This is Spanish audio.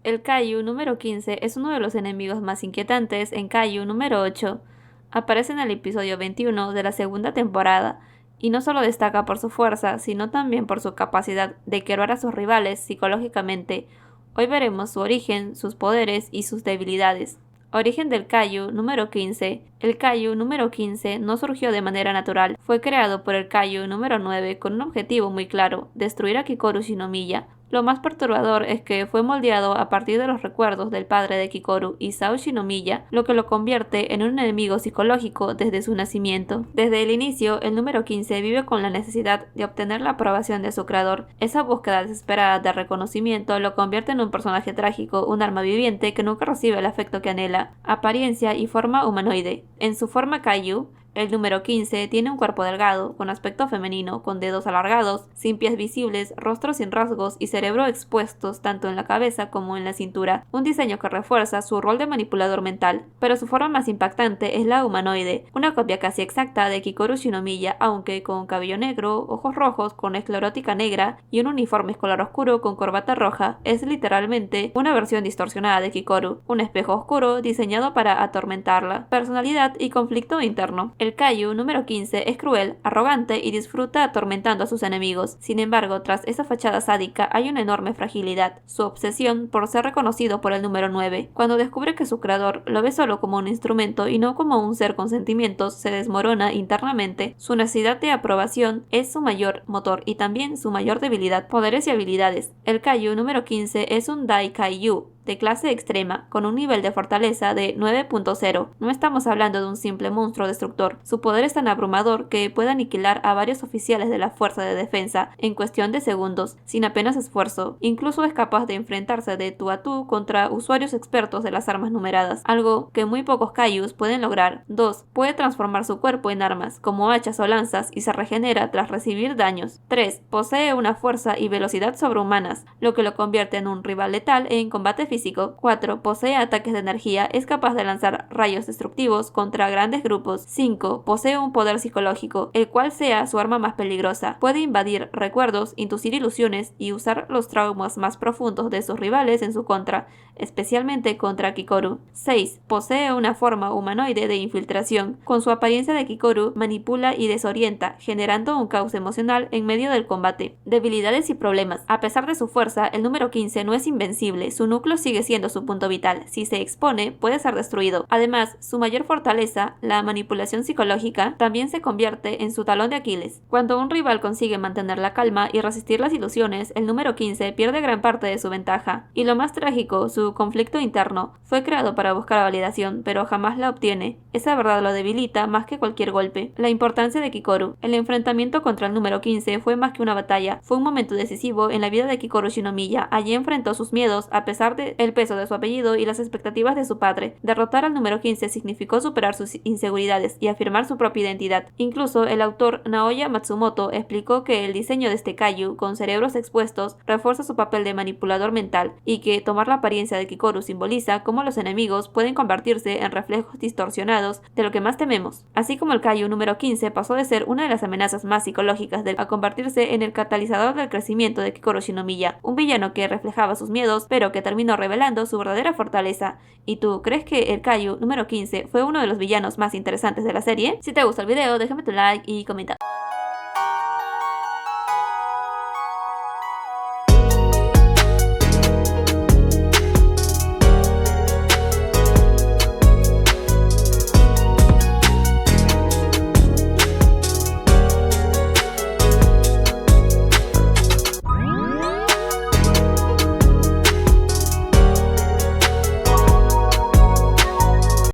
El Kaiju número 15 es uno de los enemigos más inquietantes en Kaiju número 8. Aparece en el episodio 21 de la segunda temporada, y no solo destaca por su fuerza, sino también por su capacidad de quebrar a sus rivales psicológicamente. Hoy veremos su origen, sus poderes y sus debilidades. Origen del Kaiju número 15. El Kaiju número 15 no surgió de manera natural, fue creado por el Kaiju número 9 con un objetivo muy claro: destruir a Kikoru Shinomiya. Lo más perturbador es que fue moldeado a partir de los recuerdos del padre de Kikoru, Isao Shinomiya, lo que lo convierte en un enemigo psicológico desde su nacimiento. Desde el inicio, el número 15 vive con la necesidad de obtener la aprobación de su creador. Esa búsqueda desesperada de reconocimiento lo convierte en un personaje trágico, un alma viviente que nunca recibe el afecto que anhela. Apariencia y forma humanoide. En su forma Kaiju, el número 15 tiene un cuerpo delgado, con aspecto femenino, con dedos alargados, sin pies visibles, rostro sin rasgos y cerebro expuestos tanto en la cabeza como en la cintura, un diseño que refuerza su rol de manipulador mental. Pero su forma más impactante es la humanoide, una copia casi exacta de Kikoru Shinomiya, aunque con cabello negro, ojos rojos, con esclerótica negra y un uniforme escolar oscuro con corbata roja. Es literalmente una versión distorsionada de Kikoru, un espejo oscuro diseñado para atormentarla. Personalidad y conflicto interno. El Kaiju número 15 es cruel, arrogante y disfruta atormentando a sus enemigos. Sin embargo, tras esa fachada sádica hay una enorme fragilidad: su obsesión por ser reconocido por el número 9. Cuando descubre que su creador lo ve solo como un instrumento y no como un ser con sentimientos, se desmorona internamente. Su necesidad de aprobación es su mayor motor y también su mayor debilidad. Poderes y habilidades. El Kaiju número 15 es un Dai Kaiju de clase extrema, con un nivel de fortaleza de 9.0. No estamos hablando de un simple monstruo destructor. Su poder es tan abrumador que puede aniquilar a varios oficiales de la fuerza de defensa en cuestión de segundos, sin apenas esfuerzo. Incluso es capaz de enfrentarse de tú a tú contra usuarios expertos de las armas numeradas, algo que muy pocos Kaijus pueden lograr. 2. Puede transformar su cuerpo en armas, como hachas o lanzas, y se regenera tras recibir daños. 3. Posee una fuerza y velocidad sobrehumanas, lo que lo convierte en un rival letal en combate físico. 4. Posee ataques de energía, es capaz de lanzar rayos destructivos contra grandes grupos. 5. Posee un poder psicológico, el cual sea su arma más peligrosa. Puede invadir recuerdos, inducir ilusiones y usar los traumas más profundos de sus rivales en su contra, especialmente contra Kikoru. 6. Posee una forma humanoide de infiltración. Con su apariencia de Kikoru, manipula y desorienta, generando un caos emocional en medio del combate. Debilidades y problemas. A pesar de su fuerza, el número 15 no es invencible. Su núcleo sigue siendo su punto vital. Si se expone, puede ser destruido. Además, su mayor fortaleza, la manipulación psicológica, también se convierte en su talón de Aquiles. Cuando un rival consigue mantener la calma y resistir las ilusiones, el número 15 pierde gran parte de su ventaja. Y lo más trágico, su conflicto interno. Fue creado para buscar validación, pero jamás la obtiene. Esa verdad lo debilita más que cualquier golpe. La importancia de Kikoru. El enfrentamiento contra el número 15 fue más que una batalla, fue un momento decisivo en la vida de Kikoru Shinomiya. Allí enfrentó sus miedos, a pesar de el peso de su apellido y las expectativas de su padre. Derrotar al número 15 significó superar sus inseguridades y afirmar su propia identidad. Incluso el autor Naoya Matsumoto explicó que el diseño de este Kaiju, con cerebros expuestos, refuerza su papel de manipulador mental, y que tomar la apariencia de Kikoru simboliza cómo los enemigos pueden convertirse en reflejos distorsionados de lo que más tememos. Así como el Kaiju número 15 pasó de ser una de las amenazas más psicológicas a convertirse en el catalizador del crecimiento de Kikoru Shinomiya, un villano que reflejaba sus miedos, pero que terminó revelando su verdadera fortaleza. ¿Y tú crees que el Kaiju número 15 fue uno de los villanos más interesantes de la serie? Si te gustó el video, déjame tu like y comenta.